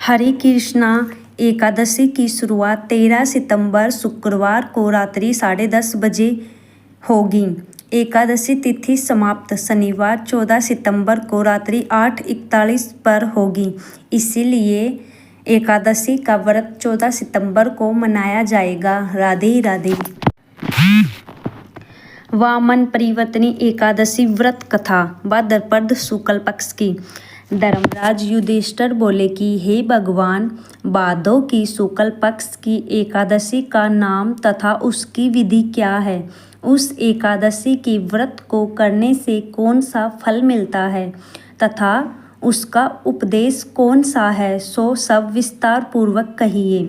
हरे कृष्णा एकादशी की शुरुआत 13 सितंबर शुक्रवार को रात्रि 10:30 बजे होगी। एकादशी तिथि समाप्त शनिवार 14 सितंबर को रात्रि 8:41 पर होगी। इसीलिए एकादशी का व्रत 14 सितंबर को मनाया जाएगा। राधे राधे। वामन परिवर्तनी एकादशी व्रत कथा भाद्रपद शुक्ल पक्ष की। धर्मराज युधिष्ठिर बोले कि हे भगवान, भादों की शुक्ल पक्ष की एकादशी का नाम तथा उसकी विधि क्या है? उस एकादशी के व्रत को करने से कौन सा फल मिलता है तथा उसका उपदेश कौन सा है, सो सब विस्तार पूर्वक कहिए।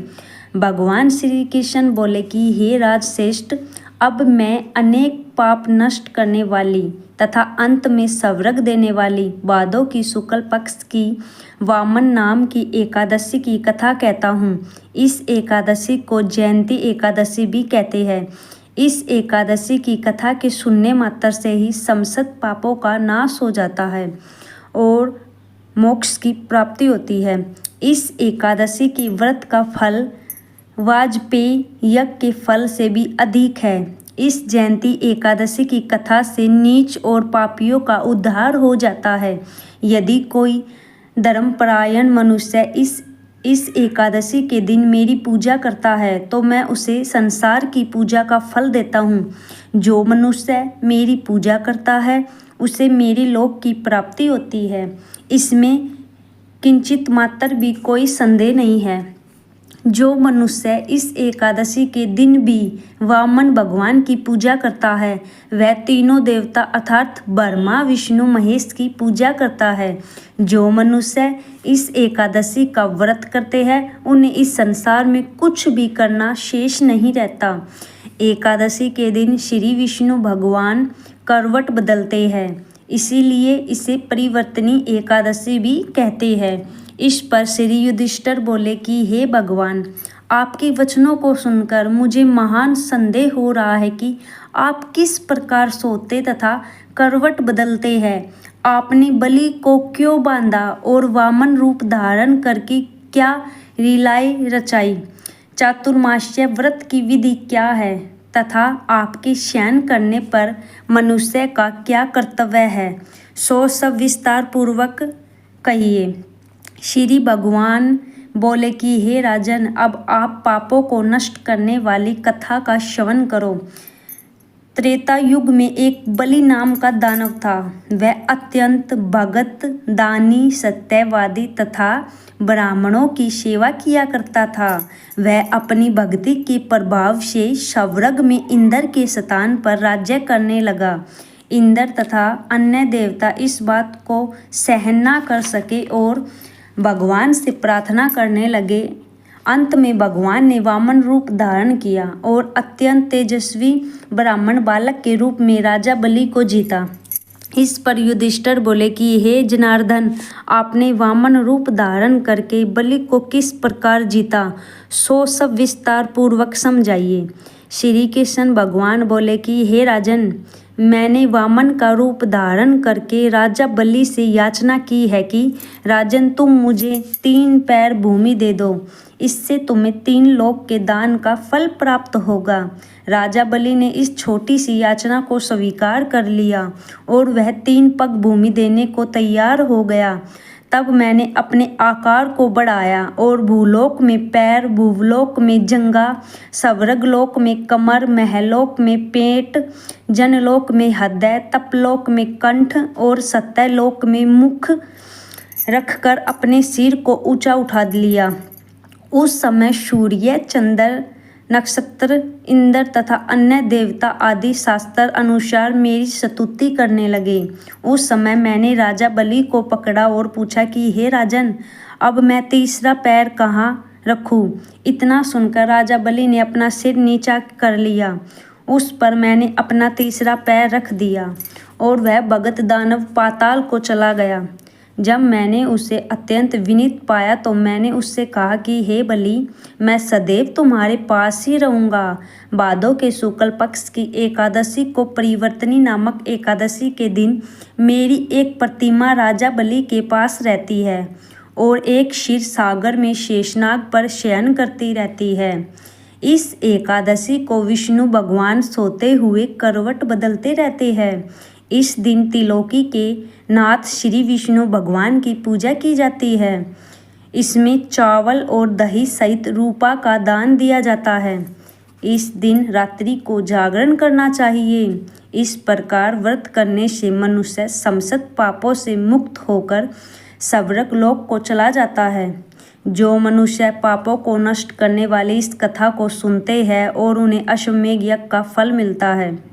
भगवान श्री कृष्ण बोले कि हे राजश्रेष्ठ, अब मैं अनेक पाप नष्ट करने वाली तथा अंत में स्वर्ग देने वाली भादों की शुक्ल पक्ष की वामन नाम की एकादशी की कथा कहता हूँ। इस एकादशी को जयंती एकादशी भी कहते हैं। इस एकादशी की कथा के सुनने मात्र से ही समस्त पापों का नाश हो जाता है और मोक्ष की प्राप्ति होती है। इस एकादशी की व्रत का फल वाजपेयी यज्ञ के फल से भी अधिक है। इस जयंती एकादशी की कथा से नीच और पापियों का उद्धार हो जाता है। यदि कोई धर्मपरायण मनुष्य इस एकादशी के दिन मेरी पूजा करता है तो मैं उसे संसार की पूजा का फल देता हूँ। जो मनुष्य मेरी पूजा करता है उसे मेरे लोक की प्राप्ति होती है। इसमें किंचित मात्र भी कोई संदेह नहीं है। जो मनुष्य इस एकादशी के दिन भी वामन भगवान की पूजा करता है वह तीनों देवता अर्थात ब्रह्मा विष्णु महेश की पूजा करता है। जो मनुष्य इस एकादशी का व्रत करते हैं उन्हें इस संसार में कुछ भी करना शेष नहीं रहता। एकादशी के दिन श्री विष्णु भगवान करवट बदलते हैं, इसीलिए इसे परिवर्तनी एकादशी भी कहते हैं। इस पर श्री युधिष्ठिर बोले कि हे भगवान, आपके वचनों को सुनकर मुझे महान संदेह हो रहा है कि आप किस प्रकार सोते तथा करवट बदलते हैं। आपने बलि को क्यों बांधा और वामन रूप धारण करके क्या लीलाएं रचाई? चातुर्मास्य व्रत की विधि क्या है तथा आपके शयन करने पर मनुष्य का क्या कर्तव्य है, सो सब विस्तार पूर्वक कहिए। श्री भगवान बोले कि हे राजन, अब आप पापों को नष्ट करने वाली कथा का श्रवण करो। त्रेता युग में एक बलि नाम का दानव था। वह अत्यंत भगत, दानी, सत्यवादी तथा ब्राह्मणों की सेवा किया करता था। वह अपनी भक्ति के प्रभाव से स्वर्ग में इंद्र के स्थान पर राज्य करने लगा। इंद्र तथा अन्य देवता इस बात को सहन न कर सके और भगवान से प्रार्थना करने लगे। अंत में भगवान ने वामन रूप धारण किया और अत्यंत तेजस्वी ब्राह्मण बालक के रूप में राजा बलि को जीता। इस पर युधिष्ठिर बोले कि हे जनार्दन, आपने वामन रूप धारण करके बलि को किस प्रकार जीता, सो सब विस्तार पूर्वक समझाइए। श्री कृष्ण भगवान बोले कि हे राजन, मैंने वामन का रूप धारण करके राजा बलि से याचना की है कि राजन, तुम मुझे 3 पैर भूमि दे दो, इससे तुम्हें 3 लोक के दान का फल प्राप्त होगा। राजा बलि ने इस छोटी सी याचना को स्वीकार कर लिया और वह 3 पग भूमि देने को तैयार हो गया। तब मैंने अपने आकार को बढ़ाया और भूलोक में पैर, भूलोक में जंगा, स्वर्गलोक में कमर, महलोक में पेट, जनलोक में हृदय, तपलोक में कंठ और सत्यलोक में मुख रखकर अपने सिर को ऊंचा उठा लिया। उस समय सूर्य, चंद्र, नक्षत्र, इंद्र तथा अन्य देवता आदि शास्त्र अनुसार मेरी स्तुति करने लगे। उस समय मैंने राजा बलि को पकड़ा और पूछा कि हे राजन, अब मैं तीसरा पैर कहाँ रखूँ? इतना सुनकर राजा बलि ने अपना सिर नीचा कर लिया। उस पर मैंने अपना तीसरा पैर रख दिया और वह भगत दानव पाताल को चला गया। जब मैंने उसे अत्यंत विनीत पाया तो मैंने उससे कहा कि हे बलि, मैं सदैव तुम्हारे पास ही रहूँगा। भादों के शुक्ल पक्ष की एकादशी को परिवर्तनी नामक एकादशी के दिन मेरी एक प्रतिमा राजा बलि के पास रहती है और एक क्षीर सागर में शेषनाग पर शयन करती रहती है। इस एकादशी को विष्णु भगवान सोते हुए करवट बदलते रहते हैं। इस दिन त्रिलोकी के नाथ श्री विष्णु भगवान की पूजा की जाती है। इसमें चावल और दही सहित रूपा का दान दिया जाता है। इस दिन रात्रि को जागरण करना चाहिए। इस प्रकार व्रत करने से मनुष्य समस्त पापों से मुक्त होकर स्वर्ग लोक को चला जाता है। जो मनुष्य पापों को नष्ट करने वाली इस कथा को सुनते हैं और उन्हें अश्वमेध यज्ञ का फल मिलता है।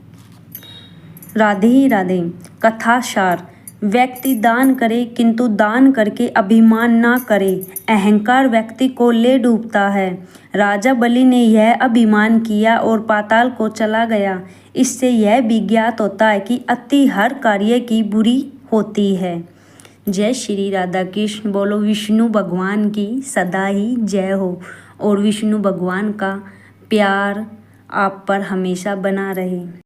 राधे ही राधे। कथा सार। व्यक्ति दान करे किंतु दान करके अभिमान ना करे। अहंकार व्यक्ति को ले डूबता है। राजा बलि ने यह अभिमान किया और पाताल को चला गया। इससे यह भी ज्ञात होता है कि अति हर कार्य की बुरी होती है। जय श्री राधा कृष्ण। बोलो विष्णु भगवान की सदा ही जय हो और विष्णु भगवान का प्यार आप पर हमेशा बना रहे।